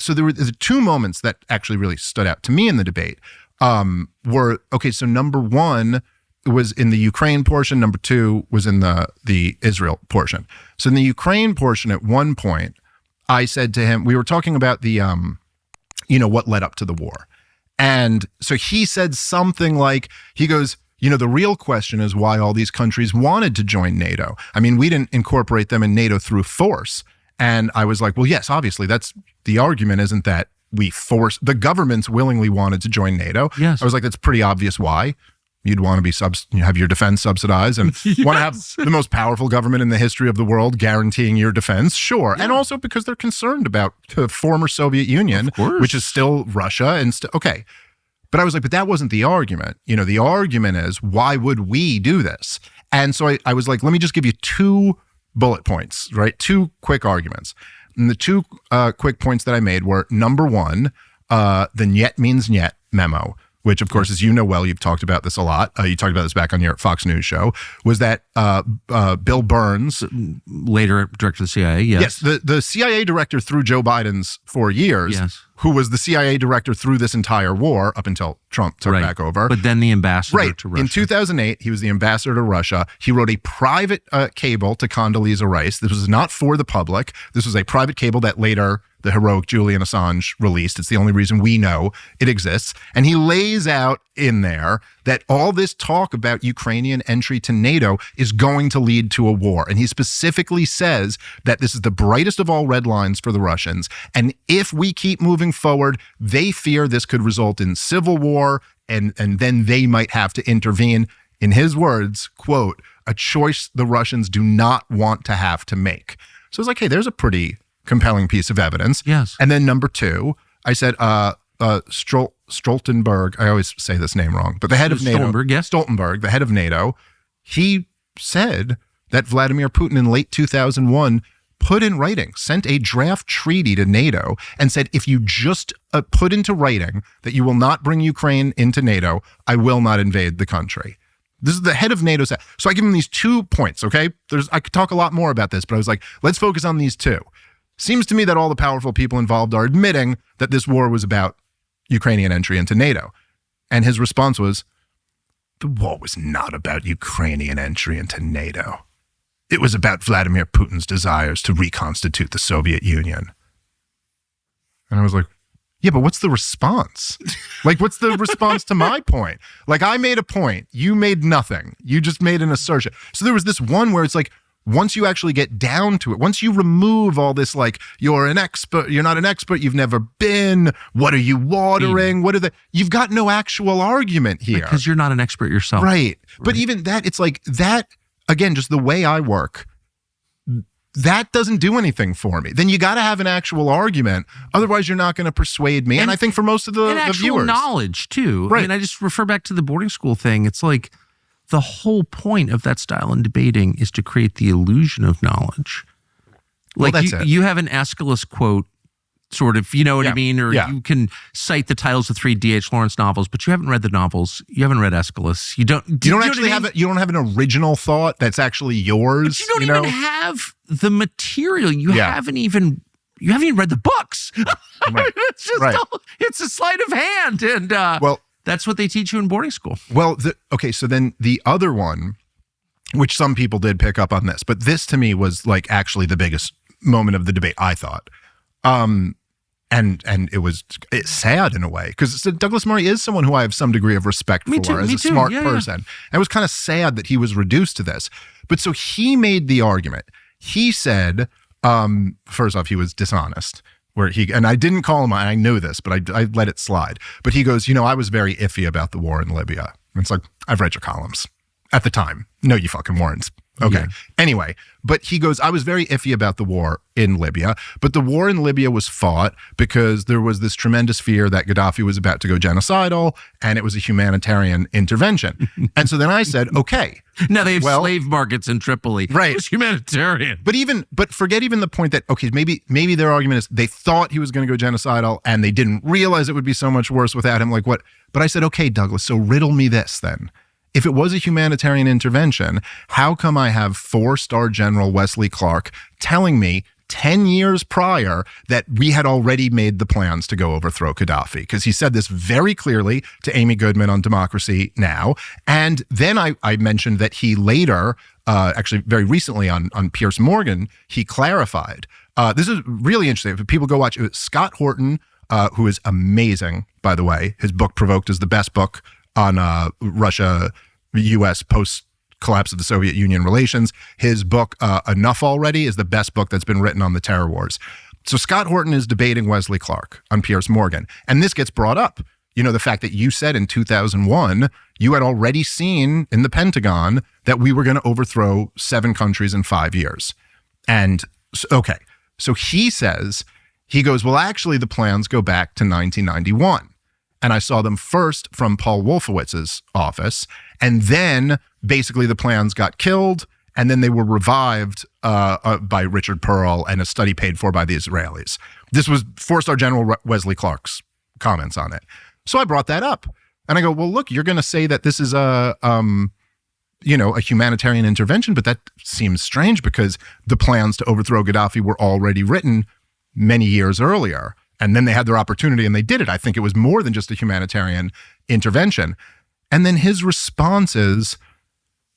so there were two moments that actually really stood out to me in the debate. So number one was in the Ukraine portion. Number two was in the Israel portion. So in the Ukraine portion, at one point, I said to him, we were talking about the, what led up to the war. And so he said something like, he goes, the real question is why all these countries wanted to join NATO. I mean, we didn't incorporate them in NATO through force. And I was like, well, yes, obviously, that's the argument, isn't that we forced, the governments willingly wanted to join NATO. Yes. I was like, that's pretty obvious why. You'd want to be have your defense subsidized and Yes. want to have the most powerful government in the history of the world guaranteeing your defense. Sure. Yeah. And also because they're concerned about the former Soviet Union, which is still Russia. And okay. But I was like, but that wasn't the argument. The argument is, why would we do this? And so I was like, let me just give you 2 bullet points, right? 2 quick arguments. And the 2 quick points that I made were, number one, the "Nyet means Nyet" memo, which, of course, as you know well, you've talked about this a lot. You talked about this back on your Fox News show, was that Bill Burns, later director of the CIA, yes. Yes, the CIA director through Joe Biden's 4 years, yes. who was the CIA director through this entire war up until Trump took back over. But then the ambassador to Russia. In 2008, he was the ambassador to Russia. He wrote a private cable to Condoleezza Rice. This was not for the public. This was a private cable that later the heroic Julian Assange released. It's the only reason we know it exists. And he lays out in there that all this talk about Ukrainian entry to NATO is going to lead to a war. And he specifically says that this is the brightest of all red lines for the Russians. And if we keep moving forward, they fear this could result in civil war, and then they might have to intervene. In his words, quote, "a choice the Russians do not want to have to make." So it's like, hey, there's a pretty compelling piece of evidence. Yes. And then number 2, I said, Stoltenberg, I always say this name wrong, but the head of NATO, Stoltenberg, the head of NATO, he said that Vladimir Putin in late 2001 put in writing, sent a draft treaty to NATO and said, if you just put into writing that you will not bring Ukraine into NATO, I will not invade the country. This is the head of NATO. So I give him these 2 points, okay? I could talk a lot more about this, but I was like, let's focus on these 2. Seems to me that all the powerful people involved are admitting that this war was about Ukrainian entry into NATO. And his response was, the war was not about Ukrainian entry into NATO. It was about Vladimir Putin's desires to reconstitute the Soviet Union. And I was like, yeah, but what's the response? Like, what's the response to my point? Like, I made a point. You made nothing. You just made an assertion. So there was this one where it's like, once you actually get down to it, once you remove all this, like, you're an expert, you're not an expert, you've never been, what are you watering? You've got no actual argument here. Because you're not an expert yourself. Right. But even that, it's like that, again, just the way I work, that doesn't do anything for me. Then you got to have an actual argument. Otherwise, you're not going to persuade me. And I think for most of the viewers. Knowledge, too. Right. I mean, I just refer back to the boarding school thing. It's like, the whole point of that style in debating is to create the illusion of knowledge. Like, well, that's it. You have an Aeschylus quote, sort of, you know what I mean? Or you can cite the titles of 3 D.H. Lawrence novels, but you haven't read the novels. You haven't read Aeschylus. You don't actually have you don't have an original thought that's actually yours. But you don't even have the material. You haven't even read the books. Right. It's just it's a sleight of hand. And that's what they teach you in boarding school. Well, so then the other one, which some people did pick up on this, but this to me was like actually the biggest moment of the debate, I thought. And it's sad in a way, because Douglas Murray is someone who I have some degree of respect for as a smart person. And it was kind of sad that he was reduced to this. But so he made the argument. He said, first off, he was dishonest. And I didn't call him, I knew this, but I let it slide. But he goes, I was very iffy about the war in Libya. And it's like, I've read your columns at the time. No, you fucking weren't. Okay. Yeah. Anyway, but he goes, I was very iffy about the war in Libya, but the war in Libya was fought because there was this tremendous fear that Gaddafi was about to go genocidal, and it was a humanitarian intervention. And so then I said, okay. Now they have slave markets in Tripoli. Right. It's humanitarian. But forget even the point that, okay, maybe their argument is they thought he was going to go genocidal and they didn't realize it would be so much worse without him. Like what? But I said, okay, Douglas, so riddle me this then. If it was a humanitarian intervention, how come I have 4-star General Wesley Clark telling me 10 years prior that we had already made the plans to go overthrow Gaddafi, because he said this very clearly to Amy Goodman on Democracy Now! And then I mentioned that he later, actually very recently on Piers Morgan, he clarified. This is really interesting. If people go watch it, Scott Horton, who is amazing, by the way. His book Provoked is the best book on Russia-U.S. post-collapse of the Soviet Union relations. His book, Enough Already, is the best book that's been written on the terror wars. So Scott Horton is debating Wesley Clark on Piers Morgan. And this gets brought up. You know, the fact that you said in 2001, you had already seen in the Pentagon that we were going to overthrow 7 countries in 5 years. And, okay, so he says, he goes, well, actually, the plans go back to 1991. And I saw them first from Paul Wolfowitz's office. And then basically the plans got killed. And then they were revived by Richard Pearl and a study paid for by the Israelis. This was 4-star General Wesley Clark's comments on it. So I brought that up. And I go, well, look, you're going to say that this is a humanitarian intervention, but that seems strange because the plans to overthrow Gaddafi were already written many years earlier. And then they had their opportunity and they did it. I think it was more than just a humanitarian intervention. And then his response is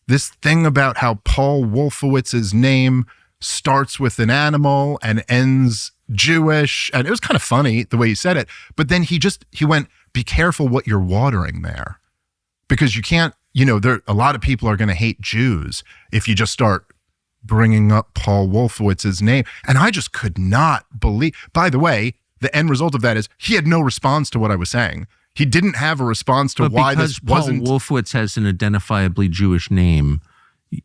this thing about how Paul Wolfowitz's name starts with an animal and ends Jewish. And it was kind of funny the way he said it. But then he went, be careful what you're watering there. Because you can't, a lot of people are going to hate Jews if you just start bringing up Paul Wolfowitz's name. And I just could not believe, by the way, the end result of that is he had no response to what I was saying. He didn't have a response to why this wasn't. Paul Wolfowitz has an identifiably Jewish name.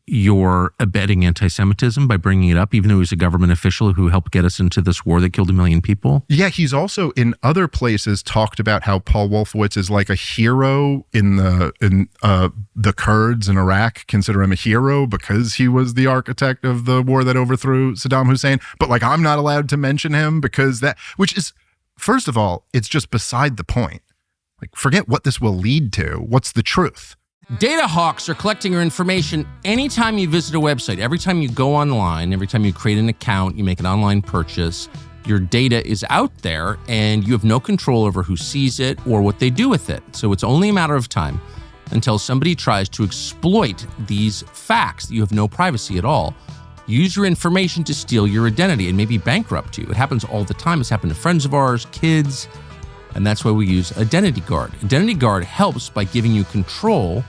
You're abetting anti-Semitism by bringing it up, even though he's a government official who helped get us into this war that killed 1 million people. Yeah, he's also in other places talked about how Paul Wolfowitz is like a hero in the Kurds in Iraq consider him a hero because he was the architect of the war that overthrew Saddam Hussein. But like, I'm not allowed to mention him because which is, first of all, it's just beside the point. Like, forget what this will lead to. What's the truth? Data hawks are collecting your information anytime you visit a website. Every time you go online, every time you create an account, you make an online purchase, your data is out there and you have no control over who sees it or what they do with it. So it's only a matter of time until somebody tries to exploit these facts that you have no privacy at all. Use your information to steal your identity and maybe bankrupt you. It happens all the time. It's happened to friends of ours, kids, and that's why we use Identity Guard. Identity Guard helps by giving you control.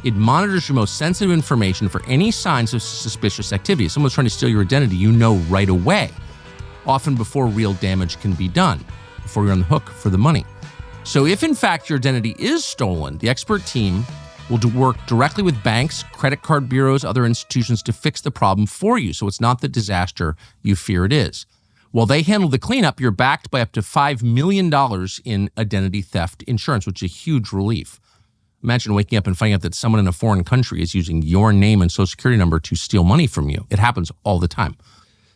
It monitors your most sensitive information for any signs of suspicious activity. If someone's trying to steal your identity, you know right away, often before real damage can be done, before you're on the hook for the money. So if in fact your identity is stolen, the expert team will work directly with banks, credit card bureaus, other institutions to fix the problem for you, so it's not the disaster you fear it is. While they handle the cleanup, you're backed by up to $5 million in identity theft insurance, which is a huge relief. Imagine waking up and finding out that someone in a foreign country is using your name and social security number to steal money from you. It happens all the time.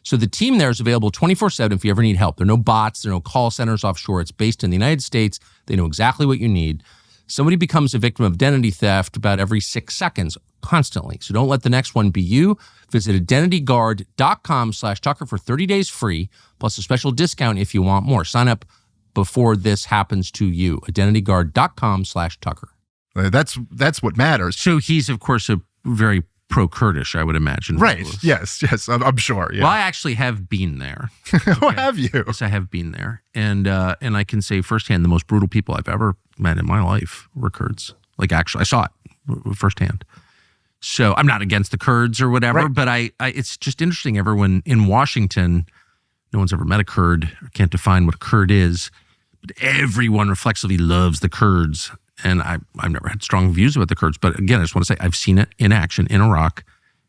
So the team there is available 24/7 if you ever need help. There are no bots, there are no call centers offshore. It's based in the United States. They know exactly what you need. Somebody becomes a victim of identity theft about every 6 seconds, constantly. So don't let the next one be you. Visit identityguard.com/Tucker for 30 days free, plus a special discount if you want more. Sign up before this happens to you. identityguard.com/Tucker. That's what matters. So he's, of course, a very pro-Kurdish, I would imagine. Right. Yes. I'm sure. Yeah. Well, I actually have been there. Oh, have you? Yes, I have been there. And I can say firsthand, the most brutal people I've ever met in my life were Kurds. Like, actually, I saw it firsthand. So I'm not against the Kurds or whatever, right. But it's just interesting. Everyone in Washington, no one's ever met a Kurd, or can't define what a Kurd is, but everyone reflexively loves the Kurds. And I've never had strong views about the Kurds. But again, I just want to say I've seen it in action in Iraq,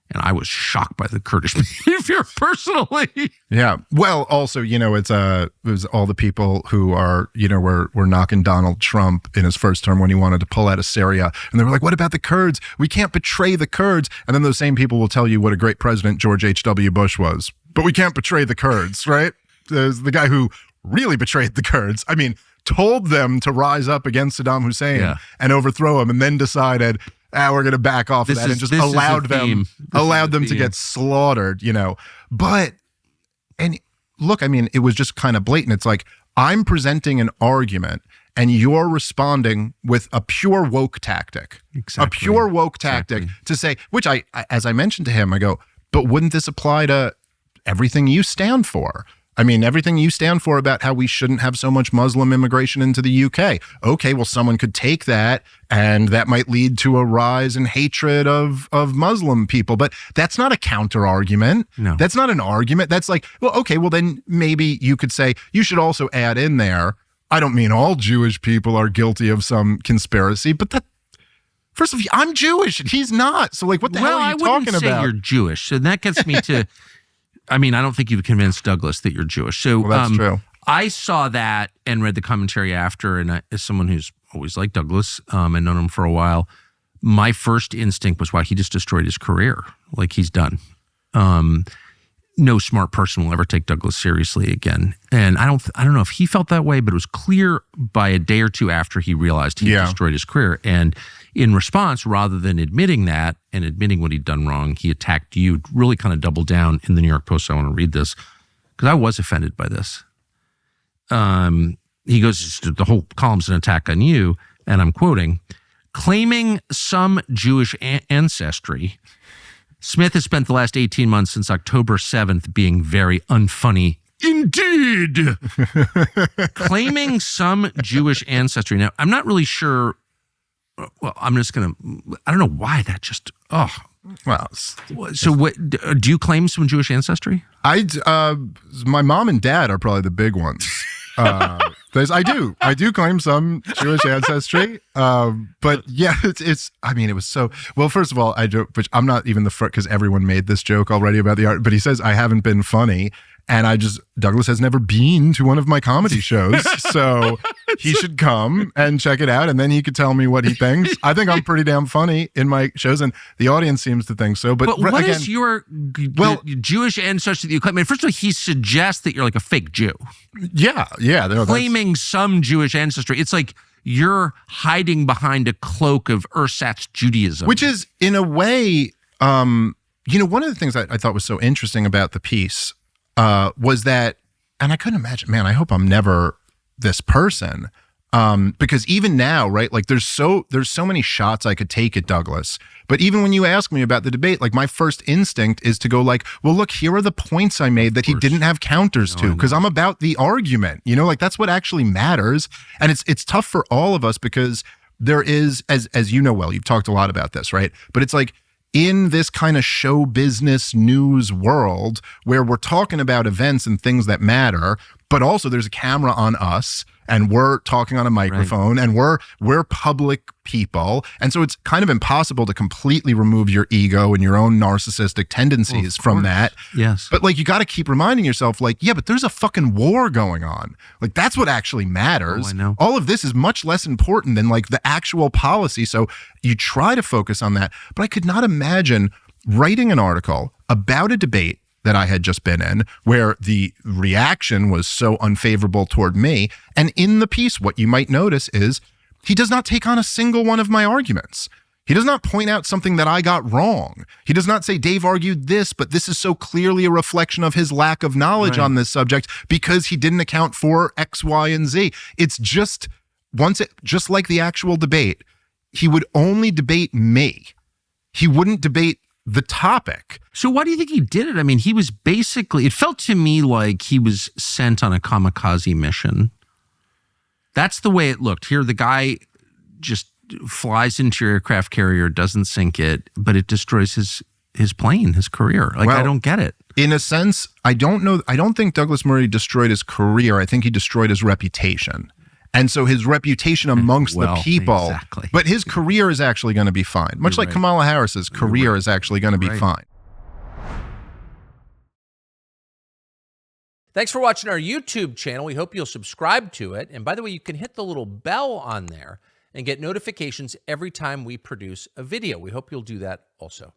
and I was shocked by the Kurdish behavior personally. Yeah. Well, also, it was all the people who are, were knocking Donald Trump in his first term when he wanted to pull out of Syria. And they were like, what about the Kurds? We can't betray the Kurds. And then those same people will tell you what a great president George H.W. Bush was. But we can't betray the Kurds, right? There's the guy who really betrayed the Kurds. I mean, told them to rise up against Saddam Hussein and overthrow him, and then decided, we're going to back off of that, and just allowed them to get slaughtered, But And look, I mean, it was just kind of blatant. It's like, I'm presenting an argument and you're responding with a pure woke tactic. Exactly. A pure woke tactic to say, which as I mentioned to him, I go, but wouldn't this apply to everything you stand for? I mean, everything you stand for about how we shouldn't have so much Muslim immigration into the UK. Okay, well, someone could take that and that might lead to a rise in hatred of Muslim people. But that's not a counter argument. No. That's not an argument. That's like, well, okay, well, then maybe you could say you should also add in there, I don't mean all Jewish people are guilty of some conspiracy, but that, first of all, I'm Jewish and he's not. So like, what the hell are you talking about? Well, I wouldn't say you're Jewish. So that gets me to... I mean, I don't think you've convinced Douglas that you're Jewish. So that's true. I saw that and read the commentary after, and as someone who's always liked Douglas and known him for a while, my first instinct was, wow, he just destroyed his career. Like, he's done. No smart person will ever take Douglas seriously again. And I don't know if he felt that way, but it was clear by a day or two after he realized he destroyed his career. And in response, rather than admitting that and admitting what he'd done wrong, he attacked you, really kind of doubled down in the New York Post. I want to read this because I was offended by this. He goes, the whole column's an attack on you, and I'm quoting, claiming some Jewish ancestry, Smith has spent the last 18 months since October 7th being very unfunny. Indeed. Claiming some Jewish ancestry. Now, I'm not really sure. Well, I'm just going to, I don't know why that just, well, so what, do you claim some Jewish ancestry? My mom and dad are probably the big ones. I do claim some Jewish ancestry. But yeah, I mean, it was so, well, first of all, which I'm not even the first, because everyone made this joke already about the art, but he says, I haven't been funny. And Douglas has never been to one of my comedy shows, so he should come and check it out, and then he could tell me what he thinks. I think I'm pretty damn funny in my shows, and the audience seems to think so. But what is your Jewish ancestry that you claim? I mean, first of all, he suggests that you're like a fake Jew. Yeah. Claiming some Jewish ancestry. It's like you're hiding behind a cloak of ersatz Judaism. Which is, in a way, one of the things I thought was so interesting about the piece was that, and I couldn't imagine, man, I hope I'm never this person. Because even now, right, like there's so many shots I could take at Douglas. But even when you ask me about the debate, like my first instinct is to go like, well, look, here are the points I made that he didn't have counters to, because I'm about the argument, like that's what actually matters. And it's tough for all of us because there is, as you know well, you've talked a lot about this, right? But it's like, in this kind of show business news world where we're talking about events and things that matter, but also there's a camera on us and we're talking on a microphone and we're public people. And so it's kind of impossible to completely remove your ego and your own narcissistic tendencies from that. Yes. But like, you got to keep reminding yourself like, yeah, but there's a fucking war going on. Like that's what actually matters. Oh, I know. All of this is much less important than like the actual policy. So you try to focus on that. But I could not imagine writing an article about a debate that I had just been in, where the reaction was so unfavorable toward me. And in the piece, what you might notice is he does not take on a single one of my arguments. He does not point out something that I got wrong. He does not say, Dave argued this, but this is so clearly a reflection of his lack of knowledge on this subject because he didn't account for X, Y, and Z. It's just like the actual debate, he would only debate me. He wouldn't debate the topic. So why do you think he did it? I mean, he was basically, it felt to me like he was sent on a kamikaze mission. That's the way it looked. Here, the guy just flies into your aircraft carrier, doesn't sink it, but it destroys his plane, his career. Like, well, I don't get it. In a sense, I don't think Douglas Murray destroyed his career. I think he destroyed his reputation. And so his reputation amongst the people, but his career is actually going to be fine. Much like Kamala Harris's career is actually going to be fine. Thanks for watching our YouTube channel. We hope you'll subscribe to it. And by the way, you can hit the little bell on there and get notifications every time we produce a video. We hope you'll do that also.